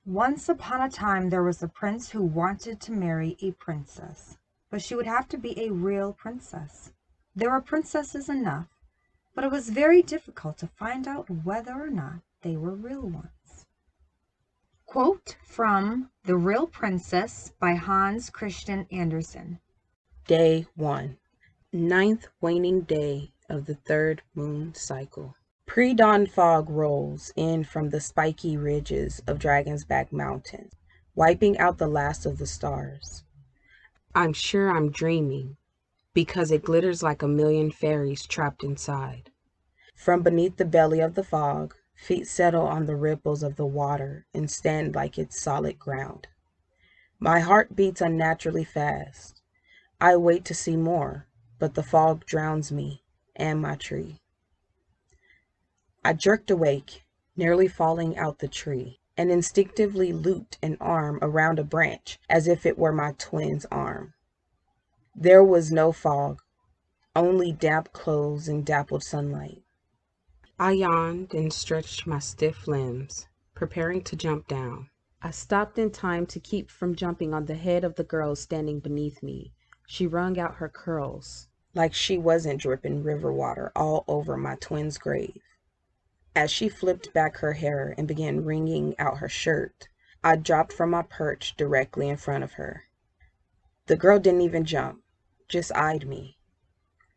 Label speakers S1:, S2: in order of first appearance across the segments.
S1: Once upon a time there was a prince who wanted to marry a princess, but she would have to be a real princess. There were princesses enough, but it was very difficult to find out whether or not they were real ones. Quote from The Real Princess by Hans Christian Andersen.
S2: Day 1. Ninth waning day of the third moon cycle. Pre-dawn fog rolls in from the spiky ridges of Dragon's Back Mountain, wiping out the last of the stars. I'm sure I'm dreaming, because it glitters like a million fairies trapped inside. From beneath the belly of the fog, feet settle on the ripples of the water and stand like it's solid ground. My heart beats unnaturally fast. I wait to see more, but the fog drowns me and my tree. I jerked awake, nearly falling out the tree, and instinctively looped an arm around a branch as if it were my twin's arm. There was no fog, only damp clothes and dappled sunlight. I yawned and stretched my stiff limbs, preparing to jump down. I stopped in time to keep from jumping on the head of the girl standing beneath me. She wrung out her curls, like she wasn't dripping river water all over my twin's grave. As she flipped back her hair and began wringing out her shirt, I dropped from my perch directly in front of her. The girl didn't even jump, just eyed me.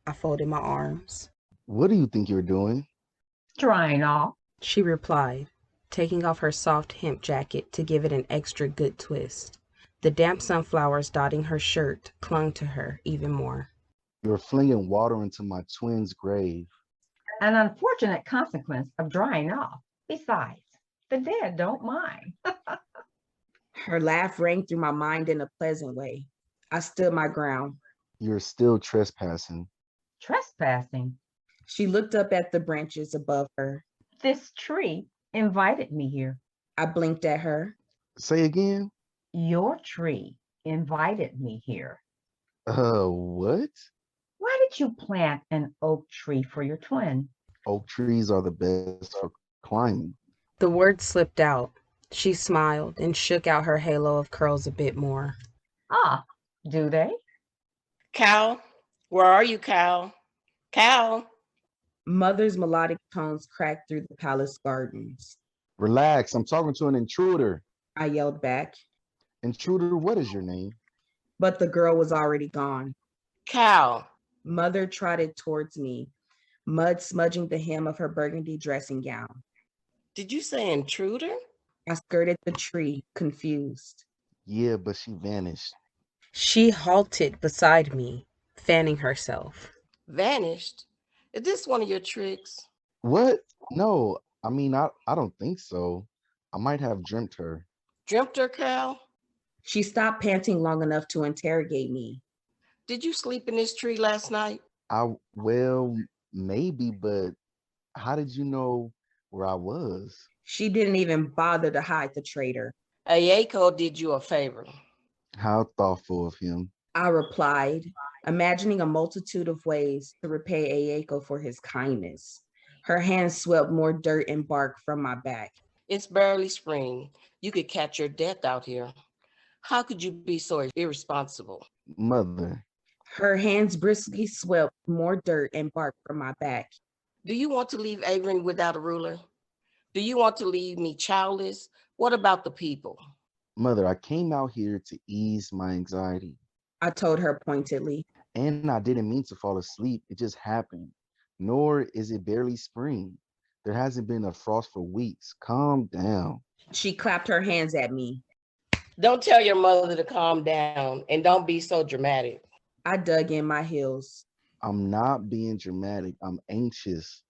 S2: I folded my arms.
S3: What do you think you're doing?
S4: Drying off.
S2: She replied, taking off her soft hemp jacket to give it an extra good twist. The damp sunflowers dotting her shirt clung to her even more.
S3: You're flinging water into my twin's grave.
S4: An unfortunate consequence of drying off. Besides, the dead don't mind.
S2: Her laugh rang through my mind in a pleasant way. I stood my ground.
S3: You're still trespassing.
S4: Trespassing.
S2: She looked up at the branches above her.
S4: This tree invited me here.
S2: I blinked at her.
S3: Say again?
S4: Your tree invited me here.
S3: What?
S4: Why did you plant an oak tree for your twin?
S3: Oak trees are the best for climbing.
S2: The words slipped out. She smiled and shook out her halo of curls a bit more.
S4: Ah, do they?
S5: Cal, where are you, Cal? Cal?
S2: Mother's melodic tones cracked through the palace gardens.
S3: Relax, I'm talking to an intruder.
S2: I yelled back,
S3: Intruder, what is your name?
S2: but the girl was already gone.
S5: Cal.
S2: Mother trotted towards me, mud smudging the hem of her burgundy dressing gown.
S5: Did you say intruder?
S2: I skirted the tree, confused.
S3: Yeah, but she vanished.
S2: She halted beside me, fanning herself.
S5: Vanished? Is this one of your tricks?
S3: What? No, I don't think so. I might have dreamt her.
S5: Dreamt her, Cal?
S2: She stopped panting long enough to interrogate me.
S5: Did you sleep in this tree last night?
S3: Well, maybe, but how did you know where I was?
S2: She didn't even bother to hide the traitor.
S5: Ayako did you a favor.
S3: How thoughtful of him.
S2: I replied, imagining a multitude of ways to repay Ayako for his kindness. Her hand swept more dirt and bark from my back.
S5: It's barely spring. You could catch your death out here. How could you be so irresponsible?
S3: Mother,
S2: Her hands briskly swept more dirt and bark from my back.
S5: Do you want to leave Avery without a ruler? Do you want to leave me childless? What about the people?
S3: Mother, I came out here to ease my anxiety.
S2: I told her pointedly.
S3: And I didn't mean to fall asleep. It just happened. Nor is it barely spring. There hasn't been a frost for weeks. Calm down.
S2: She clapped her hands at me.
S5: Don't tell your mother to calm down and don't be so dramatic.
S2: I dug in my heels.
S3: I'm not being dramatic. I'm anxious.